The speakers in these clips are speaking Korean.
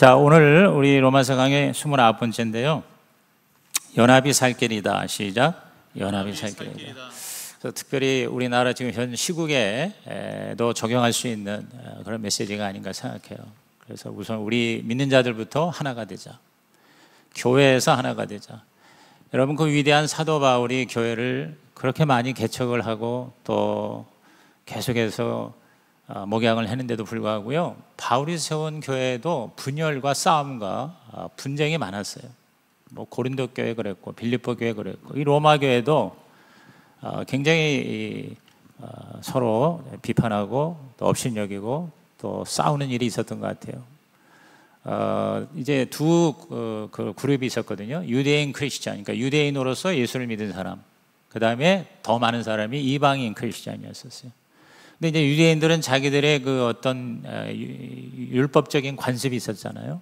자, 오늘 우리 로마서 강의 29번째인데요. 연합이 살 길이다. 시작. 연합이 살 길이다. 그래서 특별히 우리나라 지금 현 시국에도 적용할 수 있는 그런 메시지가 아닌가 생각해요. 그래서 우선 우리 믿는 자들부터 하나가 되자. 교회에서 하나가 되자. 여러분, 그 위대한 사도 바울이 교회를 그렇게 많이 개척을 하고 또 계속해서 목양을 했는데도 불구하고요, 바울이 세운 교회에도 분열과 싸움과 분쟁이 많았어요. 뭐 고린도 교회 그랬고 빌립보 교회 그랬고 이 로마 교회도 굉장히 서로 비판하고 또 업신여기고 또 싸우는 일이 있었던 것 같아요. 이제 두 그룹이 있었거든요. 유대인 크리스찬, 그러니까 유대인으로서 예수를 믿은 사람, 그 다음에 더 많은 사람이 이방인 크리스찬이었었어요. 근데 이제 유대인들은 자기들의 그 어떤 율법적인 관습이 있었잖아요.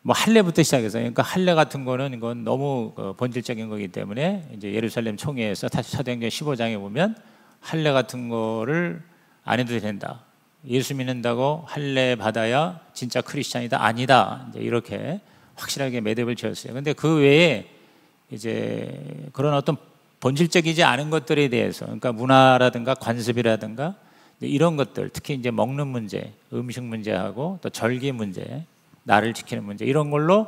뭐 할례부터 시작해서, 그러니까 할례 같은 거는 이건 너무 본질적인 거기 때문에 이제 예루살렘 총회에서 다시 사도행전 15장에 보면 할례 같은 거를 안 해도 된다. 예수 믿는다고 할례 받아야 진짜 크리스찬이다. 아니다. 이제 이렇게 확실하게 매듭을 지었어요. 근데 그 외에 이제 그런 어떤 본질적이지 않은 것들에 대해서, 그러니까 문화라든가 관습이라든가 이런 것들, 특히 이제 먹는 문제, 음식 문제하고 또 절기 문제, 나를 지키는 문제, 이런 걸로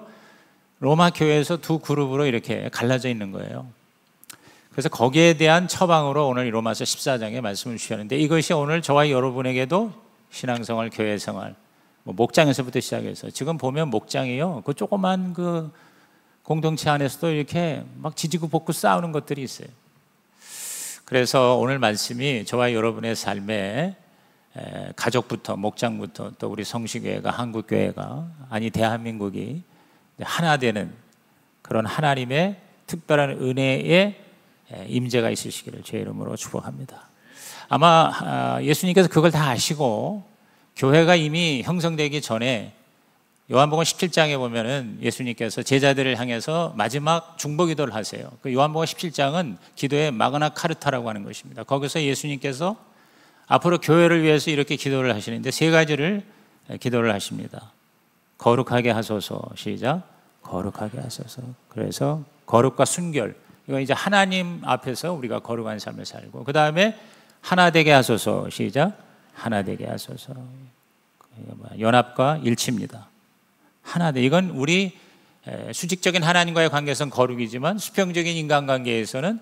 로마 교회에서 두 그룹으로 이렇게 갈라져 있는 거예요. 그래서 거기에 대한 처방으로 오늘 로마서 14장에 말씀을 주셨는데, 이것이 오늘 저와 여러분에게도 신앙생활, 교회생활, 뭐 목장에서부터 시작해서 지금 보면 목장이요, 그 조그만 그 공동체 안에서도 이렇게 막 지지고 볶고 싸우는 것들이 있어요. 그래서 오늘 말씀이 저와 여러분의 삶에 가족부터 목장부터 또 우리 성시교회가, 한국교회가, 아니 대한민국이 하나 되는 그런 하나님의 특별한 은혜의 임재가 있으시기를 주의 이름으로 축복합니다. 아마 예수님께서 그걸 다 아시고 교회가 이미 형성되기 전에 요한복음 17장에 보면은 예수님께서 제자들을 향해서 마지막 중보기도를 하세요. 그 요한복음 17장은 기도의 마그나 카르타라고 하는 것입니다. 거기서 예수님께서 앞으로 교회를 위해서 이렇게 기도를 하시는데 세 가지를 기도를 하십니다. 거룩하게 하소서. 시작. 거룩하게 하소서. 그래서 거룩과 순결, 이거 이제 하나님 앞에서 우리가 거룩한 삶을 살고, 그 다음에 하나 되게 하소서. 시작. 하나 되게 하소서. 연합과 일치입니다. 하나 돼. 이건 우리 수직적인 하나님과의 관계에서는 거룩이지만 수평적인 인간관계에서는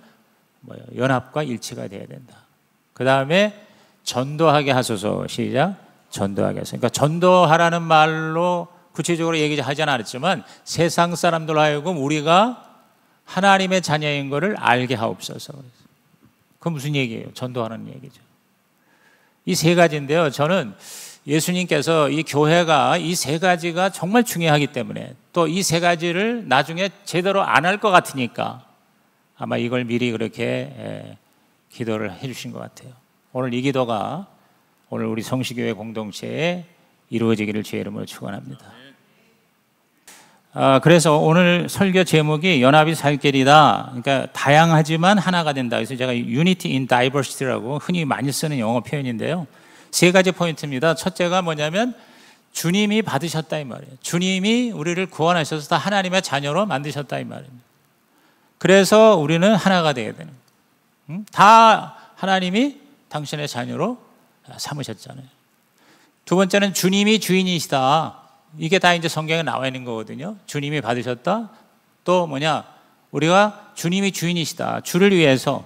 연합과 일치가 돼야 된다. 그 다음에 전도하게 하소서. 시작. 전도하게 하소서. 그러니까 전도하라는 말로 구체적으로 얘기하지는 않았지만 세상 사람들로 하여금 우리가 하나님의 자녀인 것을 알게 하옵소서. 그건 무슨 얘기예요? 전도하는 얘기죠. 이 세 가지인데요, 저는 예수님께서 이 교회가 이 세 가지가 정말 중요하기 때문에, 또 이 세 가지를 나중에 제대로 안 할 것 같으니까 아마 이걸 미리 그렇게 기도를 해주신 것 같아요. 오늘 이 기도가 오늘 우리 성시교회 공동체에 이루어지기를 주의 이름으로 축원합니다. 그래서 오늘 설교 제목이 연합이 살 길이다. 그러니까 다양하지만 하나가 된다. 그래서 제가 Unity in Diversity라고 흔히 많이 쓰는 영어 표현인데요, 세 가지 포인트입니다. 첫째가 뭐냐면 주님이 받으셨다 이 말이에요. 주님이 우리를 구원하셔서 다 하나님의 자녀로 만드셨다 이 말입니다. 그래서 우리는 하나가 되어야 되는, 다 하나님이 당신의 자녀로 삼으셨잖아요. 두 번째는 주님이 주인이시다. 이게 다 이제 성경에 나와 있는 거거든요. 주님이 받으셨다. 또 뭐냐, 우리가 주님이 주인이시다. 주를 위해서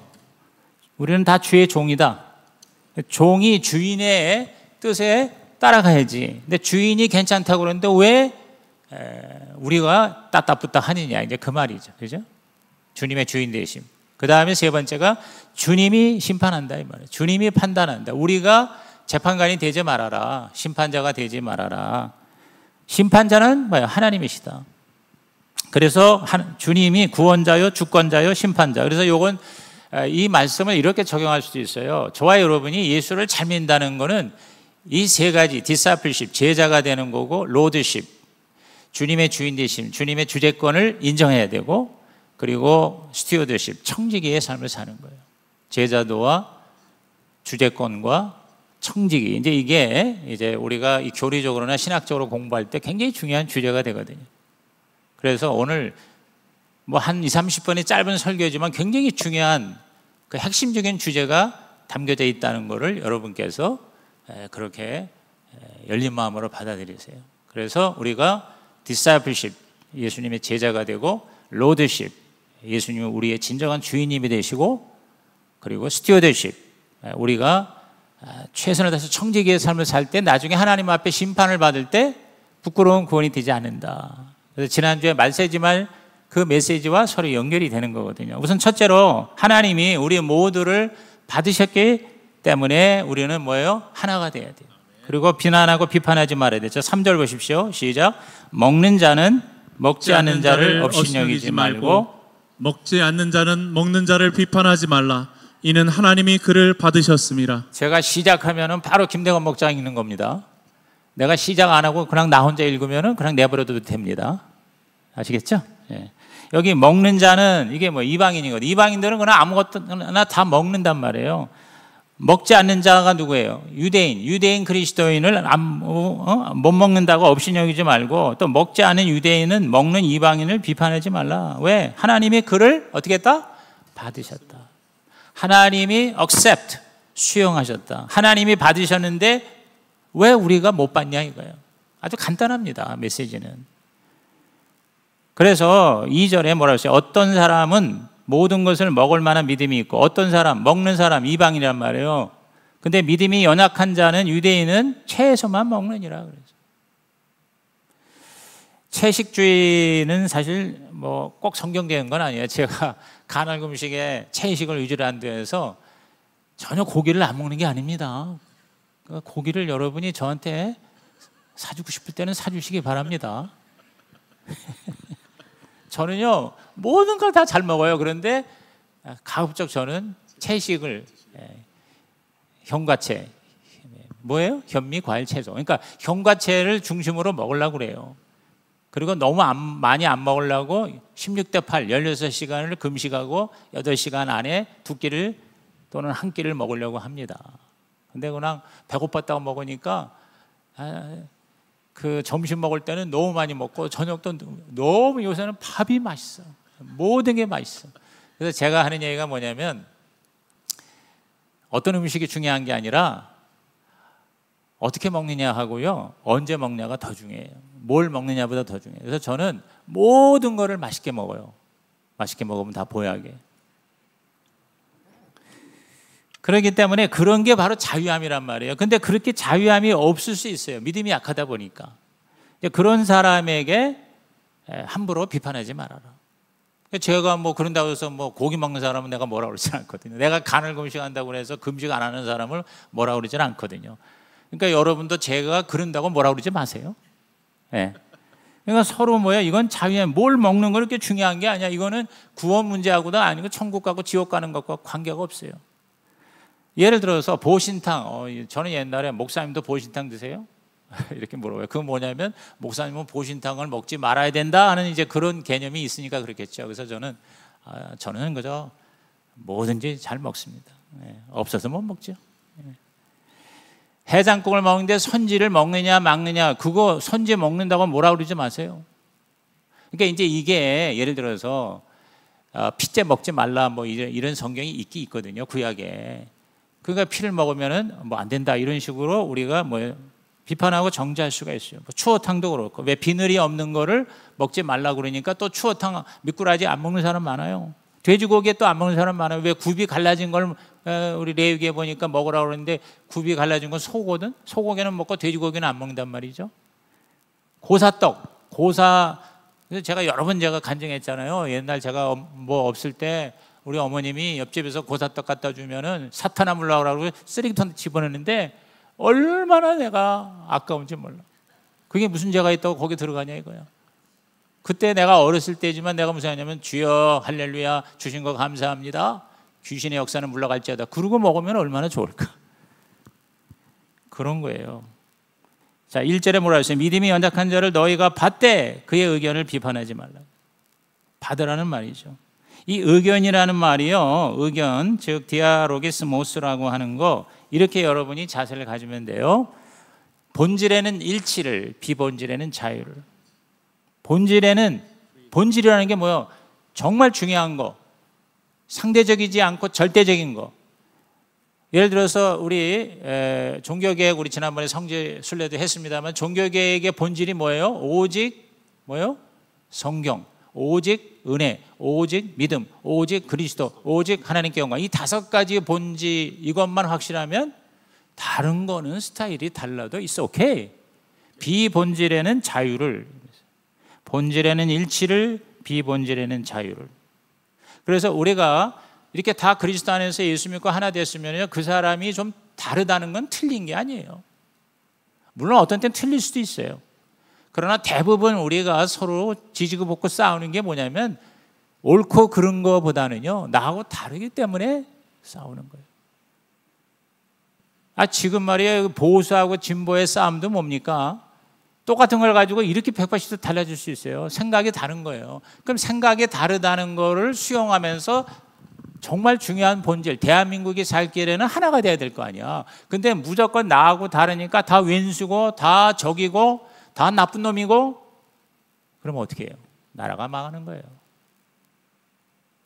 우리는 다 주의 종이다. 종이 주인의 뜻에 따라가야지. 근데 주인이 괜찮다고 그러는데 왜 우리가 따따붙다 하느냐, 이제 그 말이죠. 그죠? 주님의 주인 되심. 그 다음에 세 번째가 주님이 심판한다 이 말이에요. 주님이 판단한다. 우리가 재판관이 되지 말아라. 심판자가 되지 말아라. 심판자는 뭐야? 하나님이시다. 그래서 주님이 구원자요, 주권자요, 심판자. 그래서 요건 이 말씀을 이렇게 적용할 수도 있어요. 저와 여러분이 예수를 잘 믿는다는 것은 이 세 가지, 디사플십, 제자가 되는 거고, 로드십, 주님의 주인 되심, 주님의 주재권을 인정해야 되고, 그리고 스튜어드십, 청지기의 삶을 사는 거예요. 제자도와 주재권과 청지기. 이제 이게 이제 우리가 이 교리적으로나 신학적으로 공부할 때 굉장히 중요한 주제가 되거든요. 그래서 오늘 뭐 한 20, 30분의 짧은 설교지만 굉장히 중요한 그 핵심적인 주제가 담겨져 있다는 것을 여러분께서 그렇게 열린 마음으로 받아들이세요. 그래서 우리가 discipleship, 예수님의 제자가 되고, lordship, 예수님은 우리의 진정한 주인님이 되시고, 그리고 stewardship, 우리가 최선을 다해서 청지기의 삶을 살 때 나중에 하나님 앞에 심판을 받을 때 부끄러운 구원이 되지 않는다. 그래서 지난주에 말세지말 그 메시지와 서로 연결이 되는 거거든요. 우선 첫째로 하나님이 우리 모두를 받으셨기 때문에 우리는 뭐예요? 하나가 돼야 돼요. 그리고 비난하고 비판하지 말아야 되죠. 3절 보십시오. 시작. 먹는 자는 먹지 않는 자를 없이 여기지 말고, 먹지 않는 자는 먹는 자를 비판하지 말라. 이는 하나님이 그를 받으셨음이라. 제가 시작하면은 바로 김대건 목장 읽는 겁니다. 내가 시작 안 하고 그냥 나 혼자 읽으면은 그냥 내버려둬도 됩니다. 아시겠죠? 예. 여기 먹는 자는 이게 뭐 이방인이거든요. 이방인들은 그냥 아무것도나 다 먹는단 말이에요. 먹지 않는 자가 누구예요? 유대인 그리스도인을 못 먹는다고 없이 여기지 말고, 또 먹지 않은 유대인은 먹는 이방인을 비판하지 말라. 왜? 하나님이 그를 어떻게 했다? 받으셨다. 하나님이 accept, 수용하셨다. 하나님이 받으셨는데 왜 우리가 못 받냐 이거예요. 아주 간단합니다, 메시지는. 그래서 2절에 뭐라고 했어요? 어떤 사람은 모든 것을 먹을 만한 믿음이 있고, 어떤 사람, 먹는 사람, 이방인이란 말이에요. 근데 믿음이 연약한 자는, 유대인은 채소만 먹느니라 그래서. 채식주의는 사실 뭐 꼭 성경적인 건 아니에요. 제가 간헐 금식에 채식을 유지를 안 돼서 전혀 고기를 안 먹는 게 아닙니다. 고기를 여러분이 저한테 사주고 싶을 때는 사주시기 바랍니다. 저는요 모든 걸 다 잘 먹어요. 그런데 가급적 저는 채식을, 현과채, 뭐예요? 현미, 과일, 채소. 그러니까 현과채를 중심으로 먹으려고 그래요. 그리고 너무 많이 안 먹으려고 16대 8, 16시간을 금식하고 8시간 안에 2끼를 또는 1끼를 먹으려고 합니다. 근데 그냥 배고팠다고 먹으니까 그 점심 먹을 때는 너무 많이 먹고, 저녁도 너무, 요새는 밥이 맛있어. 모든 게 맛있어. 그래서 제가 하는 얘기가 뭐냐면, 어떤 음식이 중요한 게 아니라 어떻게 먹느냐 하고요, 언제 먹냐가 더 중요해요. 뭘 먹느냐보다 더 중요해요. 그래서 저는 모든 거를 맛있게 먹어요. 맛있게 먹으면 다 보약이에요. 그렇기 때문에 그런 게 바로 자유함이란 말이에요. 근데 그렇게 자유함이 없을 수 있어요. 믿음이 약하다 보니까. 그런 사람에게 함부로 비판하지 말아라. 제가 뭐 그런다고 해서 뭐 고기 먹는 사람은 내가 뭐라 그러지 않거든요. 내가 간을 금식한다고 해서 금식 안 하는 사람을 뭐라 그러지 않거든요. 그러니까 여러분도 제가 그런다고 뭐라 그러지 마세요. 네. 그러니까 서로 뭐야, 이건 자유함, 뭘 먹는 거 그렇게 중요한 게 아니야. 이거는 구원 문제하고도 아니고 천국 가고 지옥 가는 것과 관계가 없어요. 예를 들어서 보신탕, 저는 옛날에 목사님도 보신탕 드세요? 이렇게 물어봐요. 그건 뭐냐면 목사님은 보신탕을 먹지 말아야 된다 하는 이제 그런 개념이 있으니까 그렇겠죠. 그래서 저는 그저 뭐든지 잘 먹습니다. 없어서 못 먹죠. 해장국을 먹는데 선지를 먹느냐 막느냐, 그거 선지 먹는다고 뭐라 그러지 마세요. 그러니까 이제 이게 예를 들어서 피째 먹지 말라 뭐 이런 성경이 있거든요, 구약에. 그러니까 피를 먹으면은 뭐 안 된다 이런 식으로 우리가 뭐 비판하고 정죄할 수가 있어요. 뭐 추어탕도 그렇고, 왜 비늘이 없는 거를 먹지 말라 그러니까 또 추어탕, 미꾸라지 안 먹는 사람 많아요. 돼지고기에 또 안 먹는 사람 많아요. 왜 굽이 갈라진 걸 우리 레위기에 보니까 먹으라고 그러는데 굽이 갈라진 건 소거든. 소고기는 먹고 돼지고기는 안 먹는단 말이죠. 고사떡, 그래서 제가 여러 번 간증했잖아요. 옛날 제가 뭐 없을 때 우리 어머님이 옆집에서 고사떡 갖다 주면은 사타나 물라고 쓰레기통 집어넣는데 얼마나 내가 아까운지 몰라. 그게 무슨 죄가 있다고 거기 들어가냐 이거야. 그때 내가 어렸을 때지만 내가 무슨 하냐면, 주여 할렐루야 주신 거 감사합니다, 귀신의 역사는 물러갈지어다, 그러고 먹으면 얼마나 좋을까. 그런 거예요. 자, 1절에 뭐라 했어요? 믿음이 연약한 자를 너희가 받되 그의 의견을 비판하지 말라. 받으라는 말이죠. 이 의견이라는 말이요, 의견 즉 디아로기스모스라고 하는 거, 이렇게 여러분이 자세를 가지면 돼요. 본질에는 일치를, 비본질에는 자유를. 본질이라는 게 뭐예요? 정말 중요한 거, 상대적이지 않고 절대적인 거. 예를 들어서 우리 종교개혁, 우리 지난번에 성지 순례도 했습니다만, 종교개혁의 본질이 뭐예요? 오직 뭐예요? 성경, 오직 은혜, 오직 믿음, 오직 그리스도, 오직 하나님께 영광. 이 5가지의 본질, 이것만 확실하면 다른 거는 스타일이 달라도 it's okay. 비본질에는 자유를, 본질에는 일치를, 비본질에는 자유를. 그래서 우리가 이렇게 다 그리스도 안에서 예수 믿고 하나 됐으면요, 그 사람이 좀 다르다는 건 틀린 게 아니에요. 물론 어떤 때는 틀릴 수도 있어요. 그러나 대부분 우리가 서로 지지고 볶고 싸우는 게 뭐냐면, 옳고 그른 거보다는요, 나하고 다르기 때문에 싸우는 거예요. 지금 말이에요, 보수하고 진보의 싸움도 뭡니까? 똑같은 걸 가지고 이렇게 180도 달라질 수 있어요. 생각이 다른 거예요. 그럼 생각이 다르다는 거를 수용하면서 정말 중요한 본질, 대한민국이 살 길에는 하나가 돼야 될 거 아니야. 근데 무조건 나하고 다르니까 다 왼수고, 다 적이고, 다 나쁜 놈이고, 그러면 어떻게 해요? 나라가 망하는 거예요.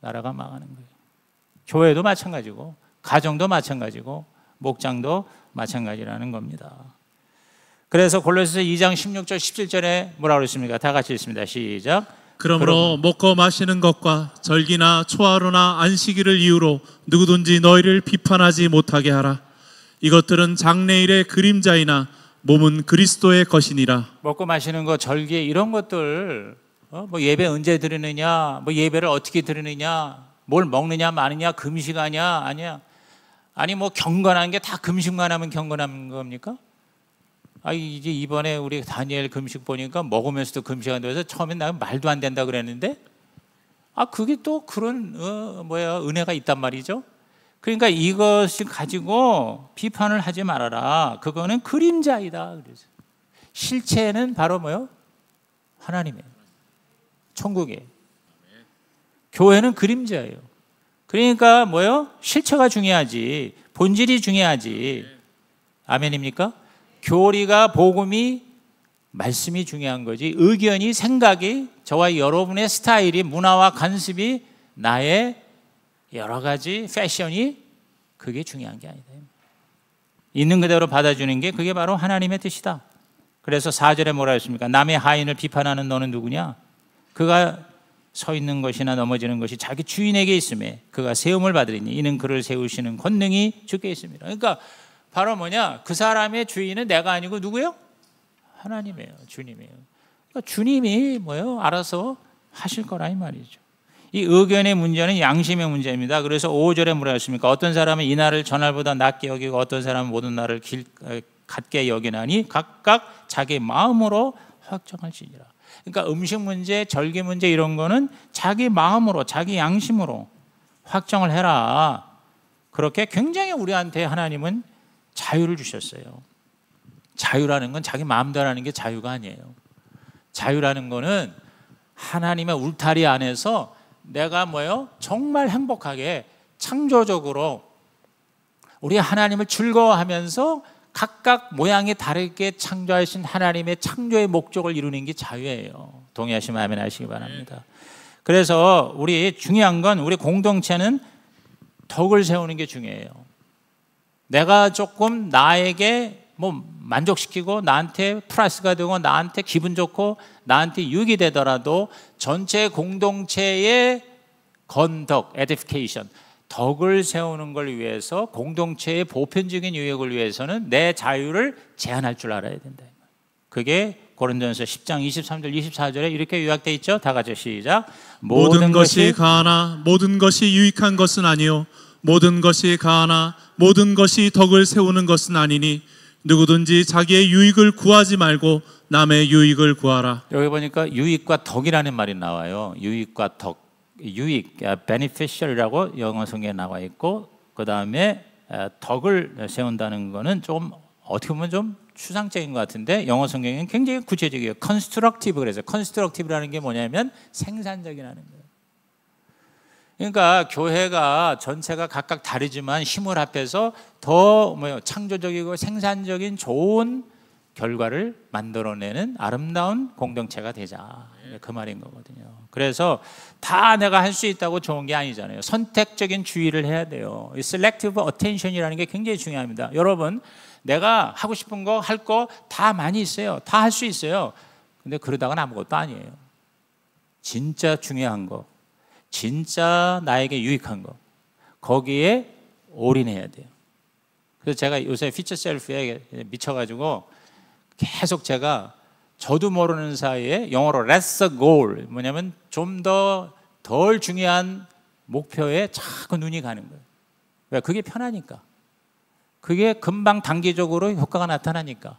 나라가 망하는 거예요. 교회도 마찬가지고, 가정도 마찬가지고, 목장도 마찬가지라는 겁니다. 그래서 골로새서 2장 16절 17절에 뭐라고 그랬습니까? 다 같이 읽습니다. 시작. 그러므로 먹고 마시는 것과 절기나 초하루나 안식일을 이유로 누구든지 너희를 비판하지 못하게 하라. 이것들은 장래일의 그림자이나 몸은 그리스도의 것이니라. 먹고 마시는 거, 절기 이런 것들, 뭐 예배 언제 드리느냐, 뭐 예배를 어떻게 드리느냐, 뭘 먹느냐 마느냐, 금식하냐 아니야. 아니 뭐 경건한 게 다 금식만 하면 경건한 겁니까? 이제 이번에 우리 다니엘 금식 보니까 먹으면서도 금식한다고 해서 처음엔 나 말도 안 된다 그랬는데, 그게 또 그런 은혜가 있단 말이죠. 그러니까 이것을 가지고 비판을 하지 말아라. 그거는 그림자이다. 그래서 실체는 바로 뭐요? 하나님이에요. 천국이에요. 교회는 그림자예요. 그러니까 뭐요? 실체가 중요하지, 본질이 중요하지. 아멘입니까? 교리가, 복음이, 말씀이 중요한 거지, 의견이, 생각이, 저와 여러분의 스타일이, 문화와 관습이, 나의 여러 가지 패션이, 그게 중요한 게 아니다. 있는 그대로 받아주는 게 그게 바로 하나님의 뜻이다. 그래서 4절에 뭐라 했습니까? 남의 하인을 비판하는 너는 누구냐? 그가 서 있는 것이나 넘어지는 것이 자기 주인에게 있음에 그가 세움을 받으리니 이는 그를 세우시는 권능이 주께 있습니다. 그러니까 바로 뭐냐? 그 사람의 주인은 내가 아니고 누구예요? 하나님이에요. 주님이에요. 그러니까 주님이 뭐예요? 알아서 하실 거라 이 말이죠. 이 의견의 문제는 양심의 문제입니다. 그래서 5절에 뭐라 했습니까? 어떤 사람은 이 날을 전날보다 낮게 여기고 어떤 사람은 모든 날을 같게 여기나니 각각 자기 마음으로 확정할지니라. 그러니까 음식 문제, 절기 문제 이런 거는 자기 마음으로, 자기 양심으로 확정을 해라. 그렇게 굉장히 우리한테 하나님은 자유를 주셨어요. 자유라는 건 자기 마음대로 하는 게 자유가 아니에요. 자유라는 거는 하나님의 울타리 안에서 내가 뭐예요? 정말 행복하게 창조적으로 우리 하나님을 즐거워하면서 각각 모양이 다르게 창조하신 하나님의 창조의 목적을 이루는 게 자유예요. 동의하시면 아멘 하시기 바랍니다. 그래서 우리 중요한 건 우리 공동체는 덕을 세우는 게 중요해요. 내가 조금 나에게 뭐 만족시키고 나한테 플러스가 되고 나한테 기분 좋고 나한테 유익이 되더라도 전체 공동체의 건덕, 에디피케이션, 덕을 세우는 걸 위해서, 공동체의 보편적인 유익을 위해서는 내 자유를 제한할 줄 알아야 된다. 그게 고린도전서 10장 23절 24절에 이렇게 요약되어 있죠. 다 같이 시작. 모든 것이 가하나 모든 것이 유익한 것은 아니요 모든 것이 가하나 모든 것이 덕을 세우는 것은 아니니 누구든지 자기의 유익을 구하지 말고 남의 유익을 구하라. 여기 보니까 유익과 덕이라는 말이 나와요. 유익과 덕. 유익, beneficial이라고 영어 성경에 나와 있고, 그 다음에 덕을 세운다는 거는 좀 어떻게 보면 좀 추상적인 것 같은데 영어 성경에는 굉장히 구체적이에요. constructive 그래서 constructive라는 게 뭐냐면 생산적이라는 거예요. 그러니까 교회가 전체가 각각 다르지만 힘을 합해서 더 창조적이고 생산적인 좋은 결과를 만들어내는 아름다운 공동체가 되자, 그 말인 거거든요. 그래서 다 내가 할 수 있다고 좋은 게 아니잖아요. 선택적인 주의를 해야 돼요. 이 selective attention이라는 게 굉장히 중요합니다. 여러분, 내가 하고 싶은 거 할 거 다 많이 있어요. 다 할 수 있어요. 근데 그러다가는 아무것도 아니에요. 진짜 중요한 거, 진짜 나에게 유익한 거, 거기에 올인해야 돼요. 그래서 제가 요새 피처 셀프에 미쳐가지고 계속 제가 저도 모르는 사이에 영어로 less goal, 뭐냐면 좀 더 덜 중요한 목표에 자꾸 눈이 가는 거예요. 왜? 그게 편하니까. 그게 금방 단기적으로 효과가 나타나니까.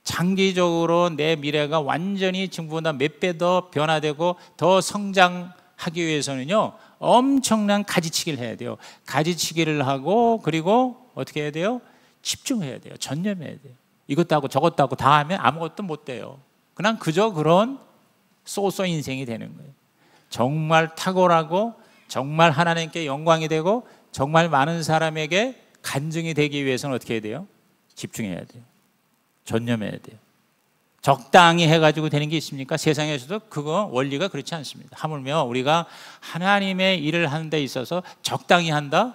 장기적으로 내 미래가 완전히 지금보다 몇 배 더 변화되고 더 성장하기 위해서는요, 엄청난 가지치기를 해야 돼요. 가지치기를 하고, 그리고 어떻게 해야 돼요? 집중해야 돼요. 전념해야 돼요. 이것도 하고 저것도 하고 다 하면 아무것도 못 돼요. 그냥 그저 그런 쏘쏘 인생이 되는 거예요. 정말 탁월하고 정말 하나님께 영광이 되고 정말 많은 사람에게 간증이 되기 위해서는 어떻게 해야 돼요? 집중해야 돼요. 전념해야 돼요. 적당히 해가지고 되는 게 있습니까? 세상에서도 그거 원리가 그렇지 않습니다. 하물며 우리가 하나님의 일을 하는 데 있어서 적당히 한다?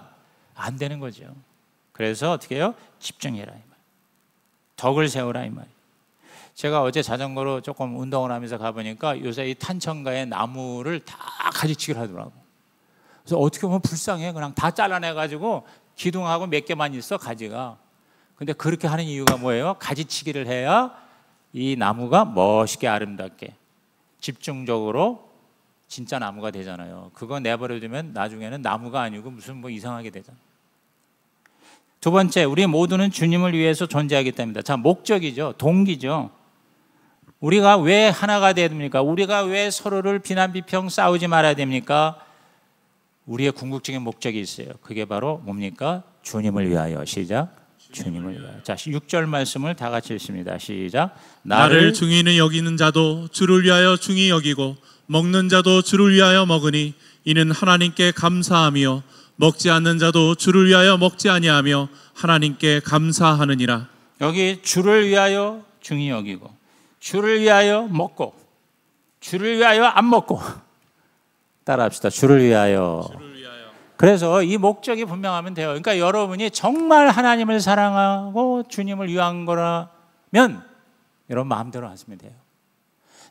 안 되는 거죠. 그래서 어떻게 해요? 집중해라 이 말. 덕을 세우라 이 말이에요. 제가 어제 자전거로 조금 운동을 하면서 가보니까 요새 이 탄천가에 나무를 다 가지치기를 하더라고. 그래서 어떻게 보면 불쌍해. 그냥 다 잘라내가지고 기둥하고 몇 개만 있어, 가지가. 근데 그렇게 하는 이유가 뭐예요? 가지치기를 해야 이 나무가 멋있게 아름답게 집중적으로 진짜 나무가 되잖아요. 그거 내버려두면 나중에는 나무가 아니고 무슨 이상하게 되잖아요. 두 번째, 우리 모두는 주님을 위해서 존재하기 때문이다. 자, 목적이죠. 동기죠. 우리가 왜 하나가 돼야 됩니까? 우리가 왜 서로를 비난 비평 싸우지 말아야 됩니까? 우리의 궁극적인 목적이 있어요. 그게 바로 뭡니까? 주님을 위하여. 시작. 주님을 위하여. 자, 6절 말씀을 다 같이 읽습니다. 시작. 나를 중히 여기는 자도 주를 위하여 중히 여기고 먹는 자도 주를 위하여 먹으니 이는 하나님께 감사하며 먹지 않는 자도 주를 위하여 먹지 아니하며 하나님께 감사하느니라. 여기 주를 위하여 중히 여기고, 주를 위하여 먹고, 주를 위하여 안 먹고. 따라합시다. 주를 위하여. 그래서 이 목적이 분명하면 돼요. 그러니까 여러분이 정말 하나님을 사랑하고 주님을 위한 거라면 여러분 마음대로 하시면 돼요.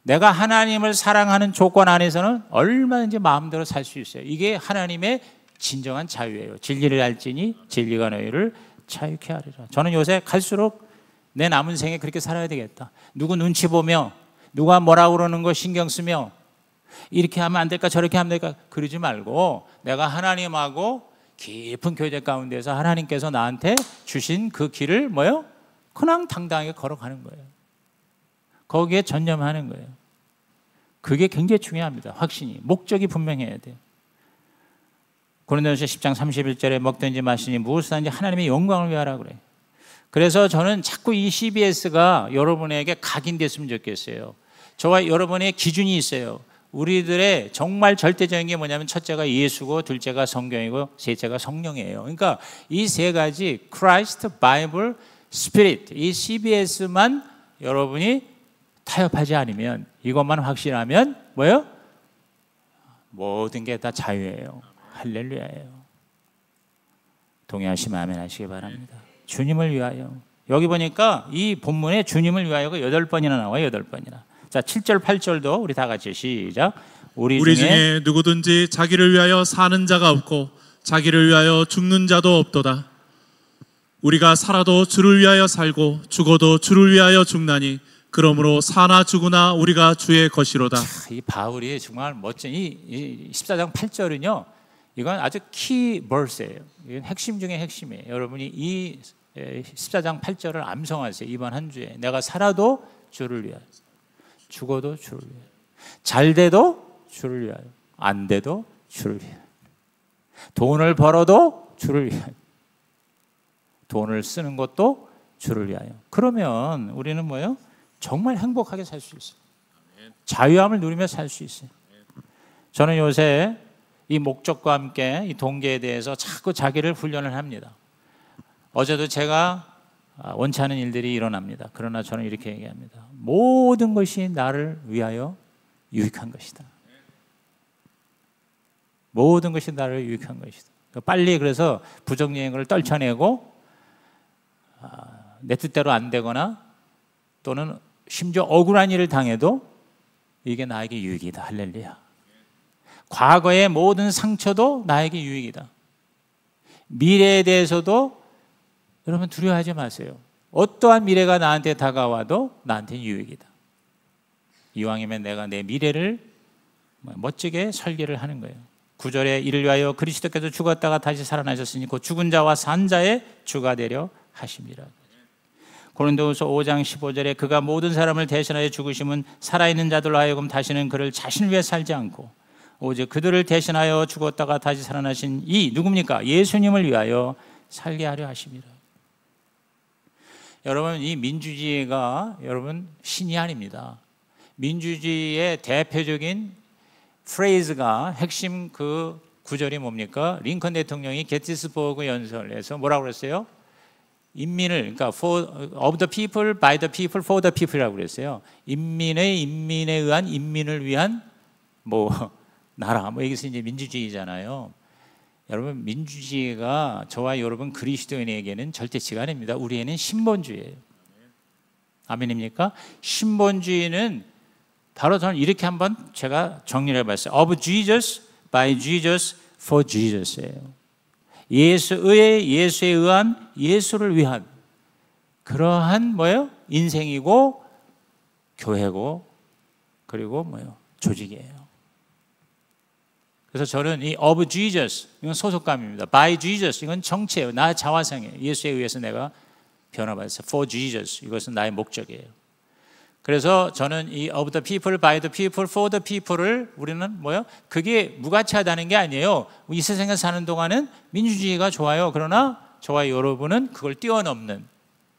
내가 하나님을 사랑하는 조건 안에서는 얼마든지 마음대로 살 수 있어요. 이게 하나님의 진정한 자유예요. 진리를 알지니 진리가 너희를 자유케 하리라. 저는 요새 갈수록 내 남은 생에 그렇게 살아야 되겠다. 누구 눈치 보며 누가 뭐라고 그러는 거 신경 쓰며 이렇게 하면 안 될까 저렇게 하면 될까 그러지 말고 내가 하나님하고 깊은 교제 가운데서 하나님께서 나한테 주신 그 길을 그냥 당당하게 걸어가는 거예요. 거기에 전념하는 거예요. 그게 굉장히 중요합니다. 확신이. 목적이 분명해야 돼요. 고린도전서 10장 31절에 먹든지 마시니 무엇을 하든지 하나님의 영광을 위하라 그래요. 그래서 저는 자꾸 이 CBS가 여러분에게 각인됐으면 좋겠어요. 저와 여러분의 기준이 있어요. 우리들의 정말 절대적인 게 뭐냐면 첫째가 예수고 둘째가 성경이고 셋째가 성령이에요. 그러니까 이 세 가지 Christ, Bible, Spirit 이 CBS만 여러분이 타협하지 않으면 이것만 확실하면 뭐예요? 모든 게 다 자유예요. 할렐루야예요. 동의하시면 아멘 하시기 바랍니다. 주님을 위하여. 여기 보니까 이 본문에 주님을 위하여가 8번이나 나와요. 8번이나. 자, 7절 8절도 우리 다 같이 시작. 우리 중에 누구든지 자기를 위하여 사는 자가 없고 자기를 위하여 죽는 자도 없도다. 우리가 살아도 주를 위하여 살고 죽어도 주를 위하여 죽나니 그러므로 사나 죽으나 우리가 주의 것이로다. 이 바울이 정말 멋진 이 14장 8절은요. 이건 아주 키 버스예요. 이건 핵심 중에 핵심이에요. 여러분이 이 14장 8절을 암송하세요. 이번 한 주에 내가 살아도 주를 위하여 죽어도 주를 위하여 잘 돼도 주를 위하여 안 돼도 주를 위하여 돈을 벌어도 주를 위하여 돈을 쓰는 것도 주를 위하여. 그러면 우리는 뭐예요? 정말 행복하게 살 수 있어요. 자유함을 누리며 살 수 있어요. 저는 요새 이 목적과 함께 이 동기에 대해서 자꾸 자기를 훈련을 합니다. 어제도 제가 원치 않은 일들이 일어납니다. 그러나 저는 이렇게 얘기합니다. 모든 것이 나를 위하여 유익한 것이다. 모든 것이 나를 유익한 것이다. 빨리 그래서 부정유행을 떨쳐내고 내 뜻대로 안 되거나 또는 심지어 억울한 일을 당해도 이게 나에게 유익이다. 할렐루야. 과거의 모든 상처도 나에게 유익이다. 미래에 대해서도 여러분 두려워하지 마세요. 어떠한 미래가 나한테 다가와도 나한테 유익이다. 이왕이면 내가 내 미래를 멋지게 설계를 하는 거예요. 9절에 이를 위하여 그리스도께서 죽었다가 다시 살아나셨으니 곧 죽은 자와 산 자의 주가 되려 하심이라. 고린도후서 5장 15절에 그가 모든 사람을 대신하여 죽으심은 살아있는 자들로 하여금 다시는 그를 자신을 위해 살지 않고 오직 그들을 대신하여 죽었다가 다시 살아나신 이 누굽니까? 예수님을 위하여 살게 하려 하심이라. 여러분, 이 민주주의가 여러분 신이 아닙니다. 민주주의의 대표적인 프레이즈가 핵심 그 구절이 뭡니까? 링컨 대통령이 게티스버그 연설에서 뭐라고 그랬어요? 인민을, 그러니까 of the people, by the people, for the people이라고 그랬어요. 인민에 의한 인민을 위한 나라, 여기서 이제 민주주의잖아요. 여러분, 민주주의가 저와 여러분 그리스도인에게는 절대치가 아닙니다. 우리에는 신본주의예요. 아멘입니까? 신본주의는 바로 저는 이렇게 한번 제가 정리를 해봤어요. Of Jesus, by Jesus, for Jesus예요. 예수에 의한 예수를 위한 그러한 인생이고 교회고 그리고 조직이에요. 그래서 저는 이 of Jesus 이건 소속감입니다. by Jesus 이건 정체예요. 나 자화상이에요. 예수에 의해서 내가 변화받았어요. for Jesus 이것은 나의 목적이에요. 그래서 저는 이 of the people, by the people, for the people을 우리는 그게 무가치하다는 게 아니에요. 이 세상에 사는 동안은 민주주의가 좋아요. 그러나 저와 여러분은 그걸 뛰어넘는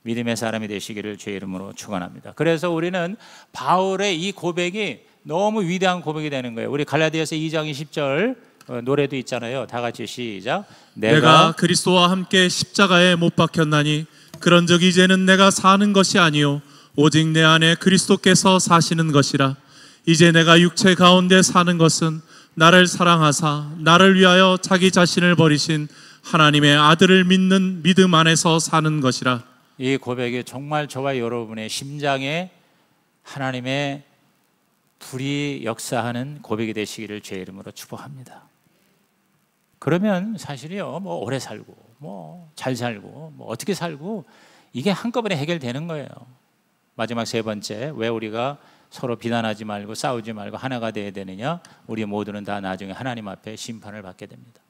믿음의 사람이 되시기를 주의 이름으로 축원합니다. 그래서 우리는 바울의 이 고백이 너무 위대한 고백이 되는 거예요. 우리 갈라디아서 2장 20절 노래도 있잖아요. 다 같이 시작. 내가 그리스도와 함께 십자가에 못 박혔나니 그런즉 이제는 내가 사는 것이 아니요 오직 내 안에 그리스도께서 사시는 것이라. 이제 내가 육체 가운데 사는 것은 나를 사랑하사 나를 위하여 자기 자신을 버리신 하나님의 아들을 믿는 믿음 안에서 사는 것이라. 이 고백이 정말 저와 여러분의 심장에 하나님의 불이 역사하는 고백이 되시기를 주의 이름으로 축복합니다. 그러면 사실이요, 오래 살고 잘 살고 어떻게 살고 이게 한꺼번에 해결되는 거예요. 마지막 세 번째, 왜 우리가 서로 비난하지 말고 싸우지 말고 하나가 되어야 되느냐? 우리 모두는 다 나중에 하나님 앞에 심판을 받게 됩니다.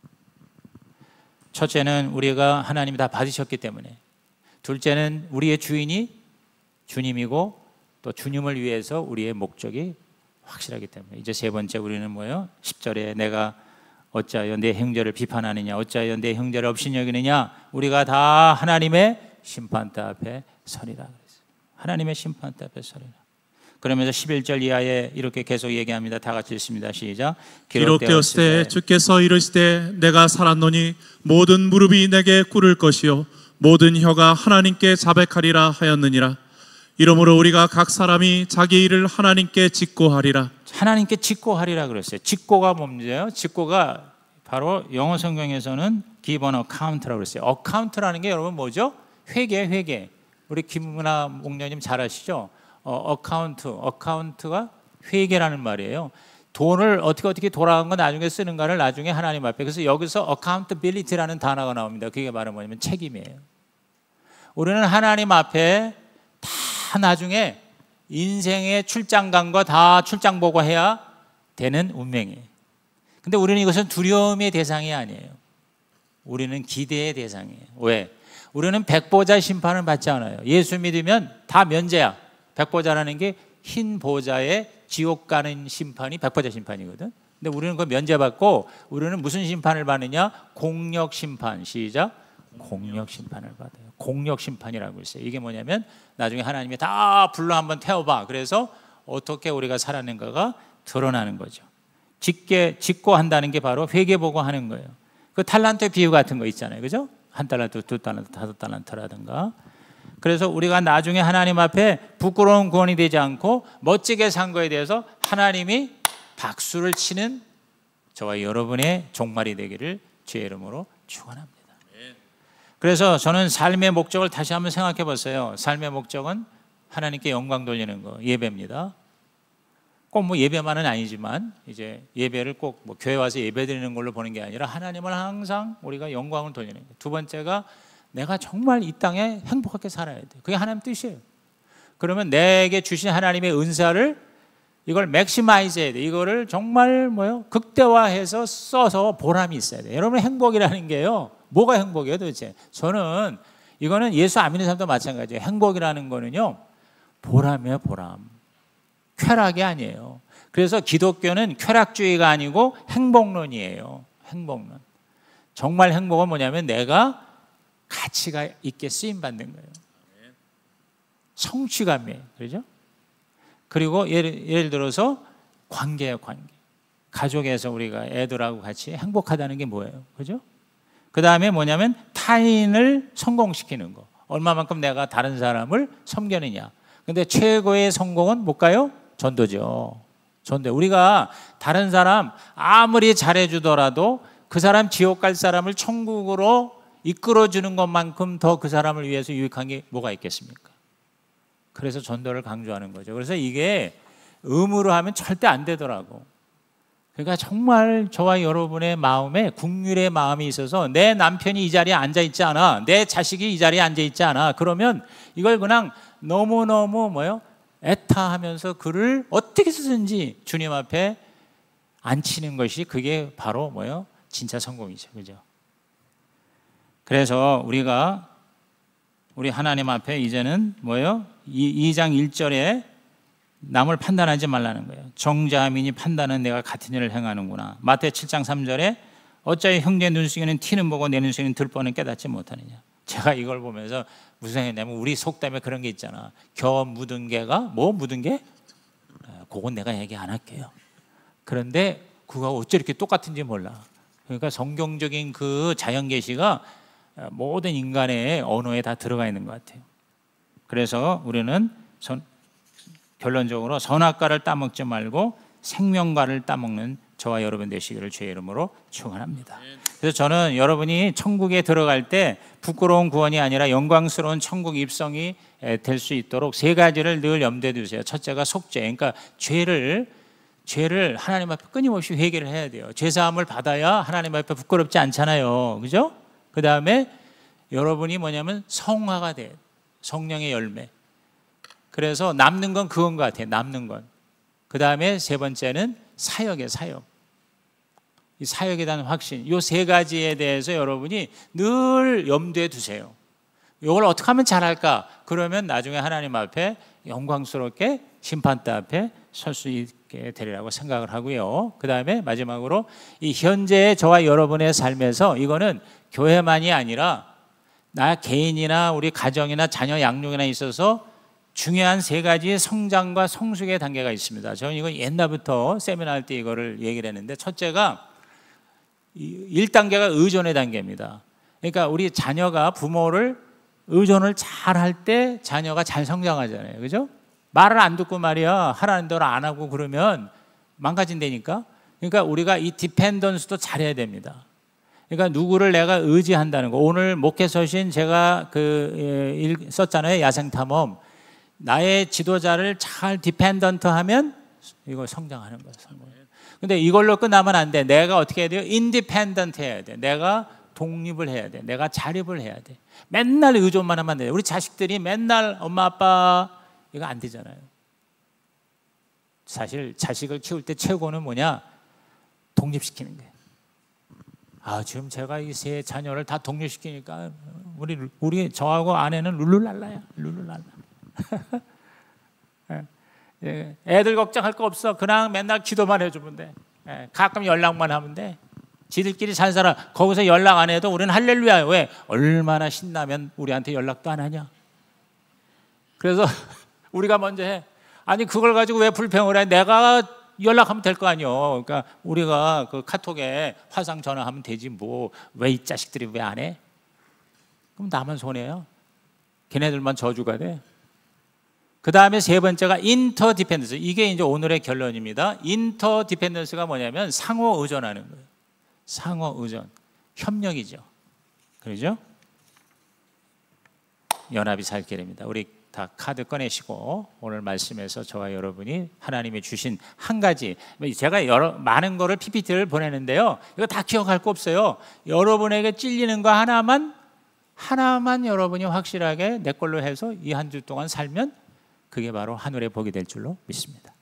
첫째는 우리가 하나님이 다 받으셨기 때문에, 둘째는 우리의 주인이 주님이고 또 주님을 위해서 우리의 목적이 확실하기 때문에, 이제 세 번째 우리는 10절에 내가 어찌하여 내 형제를 비판하느냐, 어찌하여 내 형제를 업신여기느냐, 우리가 다 하나님의 심판대 앞에 서리라 그랬어요. 하나님의 심판대 앞에 서리라. 그러면서 11절 이하에 이렇게 계속 얘기합니다. 다 같이 읽습니다. 시작. 기록되었을 때 주께서 이르시되 내가 살았노니 모든 무릎이 내게 꿇을 것이요 모든 혀가 하나님께 자백하리라 하였느니라. 이러므로 우리가 각 사람이 자기 일을 하나님께 직고하리라. 하나님께 직고하리라 그랬어요. 직고가 뭔지요? 직고가 바로 영어 성경에서는 기본 어카운트라고 그랬어요. 어카운트라는 게 여러분 뭐죠? 회계. 우리 김문아 목녀님 잘 아시죠? 어카운트가 회계라는 말이에요. 돈을 어떻게 돌아간 거 나중에 쓰는가를 나중에 하나님 앞에. 그래서 여기서 accountability라는 단어가 나옵니다. 그게 바로 뭐냐면 책임이에요. 우리는 하나님 앞에 다 나중에 인생의 출장 간 거 다 출장 보고해야 되는 운명이에요. 근데 우리는 이것은 두려움의 대상이 아니에요. 우리는 기대의 대상이에요. 왜? 우리는 백보자 심판을 받지 않아요. 예수 믿으면 다 면제야. 백보자라는 게 흰 보자에 지옥 가는 심판이 백보자 심판이거든. 근데 우리는 그걸 면제받고 우리는 무슨 심판을 받느냐? 공력 심판. 시작. 공력 심판을 받아요. 공력 심판이라고 있어요. 이게 뭐냐면 나중에 하나님이 다 불러 한번 태워봐. 그래서 어떻게 우리가 살았는가가 드러나는 거죠. 짓고 한다는 게 바로 회개보고 하는 거예요. 그 탈란트 비유 같은 거 있잖아요. 그죠? 1달란트, 2달란트, 5달란트라든가. 그래서 우리가 나중에 하나님 앞에 부끄러운 구원이 되지 않고 멋지게 산 거에 대해서 하나님이 박수를 치는 저와 여러분의 종말이 되기를 주의 이름으로 축원합니다. 그래서 저는 삶의 목적을 다시 한번 생각해 보세요. 삶의 목적은 하나님께 영광 돌리는 거, 예배입니다. 꼭 뭐 예배만은 아니지만 이제 예배를 꼭 뭐 교회 와서 예배 드리는 걸로 보는 게 아니라 하나님을 항상 우리가 영광을 돌리는 거예요. 두 번째가 내가 정말 이 땅에 행복하게 살아야 돼. 그게 하나님 뜻이에요. 그러면 내게 주신 하나님의 은사를 이걸 맥시마이즈 해야 돼. 이거를 정말 극대화해서 써서 보람이 있어야 돼. 여러분 행복이라는 게요. 뭐가 행복이에요 도대체? 저는 이거는 예수 안 믿는 사람도 마찬가지예요. 행복이라는 거는요. 보람이에요, 보람. 쾌락이 아니에요. 그래서 기독교는 쾌락주의가 아니고 행복론이에요. 행복론. 정말 행복은 뭐냐면 내가 가치가 있게 쓰임받는 거예요. 성취감이에요. 그렇죠? 그리고 예를 들어서 관계예요, 관계. 가족에서 우리가 애들하고 같이 행복하다는 게 뭐예요? 그죠? 그 다음에 뭐냐면 타인을 성공시키는 거. 얼마만큼 내가 다른 사람을 섬기느냐. 근데 최고의 성공은 뭘까요? 전도죠. 전도. 우리가 다른 사람 아무리 잘해주더라도 그 사람 지옥 갈 사람을 천국으로 이끌어주는 것만큼 더 그 사람을 위해서 유익한 게 뭐가 있겠습니까? 그래서 전도를 강조하는 거죠. 그래서 이게 의무로 하면 절대 안 되더라고. 그러니까 정말 저와 여러분의 마음에 국률의 마음이 있어서 내 남편이 이 자리에 앉아 있지 않아, 내 자식이 이 자리에 앉아 있지 않아, 그러면 이걸 그냥 너무너무 애타하면서 그를 어떻게 쓰든지 주님 앞에 앉히는 것이 그게 바로 진짜 성공이죠. 그죠? 그래서 우리 하나님 앞에 이제는 2장 1절에 남을 판단하지 말라는 거예요. 정자민이 판단은 내가 같은 일을 행하는구나. 마태 7장 3절에 어찌하여 형제 눈속에는 티는 보고 내 눈속에는 들보는 깨닫지 못하느냐. 제가 이걸 보면서 무슨 생각이냐면 우리 속담에 그런 게 있잖아. 겨 묻은 개가 묻은 개? 그건 내가 얘기 안 할게요. 그런데 그거 어째 이렇게 똑같은지 몰라. 그러니까 성경적인 그 자연 계시가 모든 인간의 언어에 다 들어가 있는 것 같아요. 그래서 우리는 결론적으로 선악과를 따먹지 말고 생명과를 따먹는 저와 여러분 되시기를 주의 이름으로 축원합니다. 그래서 저는 여러분이 천국에 들어갈 때 부끄러운 구원이 아니라 영광스러운 천국 입성이 될 수 있도록 세 가지를 늘 염두에 두세요. 첫째가 속죄. 그러니까 죄를 하나님 앞에 끊임없이 회개를 해야 돼요. 죄사함을 받아야 하나님 앞에 부끄럽지 않잖아요. 그죠? 그 다음에 여러분이 뭐냐면 성화가 돼요. 성령의 열매. 그래서 남는 건 그건 것 같아요. 남는 건. 그 다음에 세 번째는 사역이에요. 사역. 이 사역에 대한 확신. 이 세 가지에 대해서 여러분이 늘 염두에 두세요. 이걸 어떻게 하면 잘할까? 그러면 나중에 하나님 앞에 영광스럽게 심판대 앞에 설 수 있게 되리라고 생각을 하고요. 그 다음에 마지막으로 이 현재의 저와 여러분의 삶에서 이거는 교회만이 아니라 나 개인이나 우리 가정이나 자녀 양육이나 있어서 중요한 세 가지의 성장과 성숙의 단계가 있습니다. 저는 이거 옛날부터 세미나 할 때 이거를 얘기를 했는데 첫째가 1단계가 의존의 단계입니다. 그러니까 우리 자녀가 부모를 의존을 잘 할 때 자녀가 잘 성장하잖아요. 그죠? 말을 안 듣고 말이야 하라는 대로 안 하고 그러면 망가진다니까. 그러니까 우리가 이 디펜던스도 잘해야 됩니다. 그러니까 누구를 내가 의지한다는 거. 오늘 목회 서신 제가 썼잖아요. 야생탐험. 나의 지도자를 잘 디펜던트하면 이거 성장하는 거예요. 근데 이걸로 끝나면 안 돼. 내가 어떻게 해야 돼요? 인디펜던트 해야 돼. 내가 독립을 해야 돼. 내가 자립을 해야 돼. 맨날 의존만 하면 안 돼. 우리 자식들이 맨날 엄마 아빠 이거 안 되잖아요. 사실 자식을 키울 때 최고는 뭐냐? 독립시키는 거예요. 지금 제가 이 세 자녀를 다 독립시키니까 우리 저하고 아내는 룰루랄라야. 룰루랄라. 애들 걱정할 거 없어. 그냥 맨날 기도만 해주면 돼. 가끔 연락만 하면 돼. 지들끼리 잘 살아. 거기서 연락 안 해도 우리는 할렐루야. 왜? 얼마나 신나면 우리한테 연락도 안 하냐. 그래서 우리가 먼저 해. 아니 그걸 가지고 왜 불평을 해? 내가 연락하면 될 거 아니에요. 그러니까 우리가 그 카톡에 화상 전화하면 되지 뭐 왜 이 자식들이 왜 안 해? 그럼 나만 손해요. 걔네들만 저주가 돼. 그 다음에 세 번째가 인터디펜던스. 이게 이제 오늘의 결론입니다. 인터디펜던스가 뭐냐면 상호 의존하는 거예요. 상호 의존, 협력이죠. 그러죠? 연합이 살 길입니다. 우리 다 카드 꺼내시고 오늘 말씀에서 저와 여러분이 하나님이 주신 한 가지, 제가 많은 거를 PPT를 보내는데요, 이거 다 기억할 거 없어요. 여러분에게 찔리는 거 하나만 여러분이 확실하게 내 걸로 해서 이 한 주 동안 살면 그게 바로 하늘의 복이 될 줄로 믿습니다.